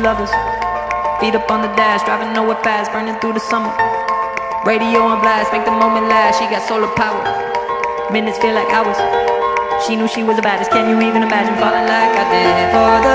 lovers. Feet up on the dash, driving nowhere fast, burning through the summer. Radio on blast, make the moment last. She got solar power, minutes feel like hours. She knew she was the baddest. Can you even imagine falling like I did for the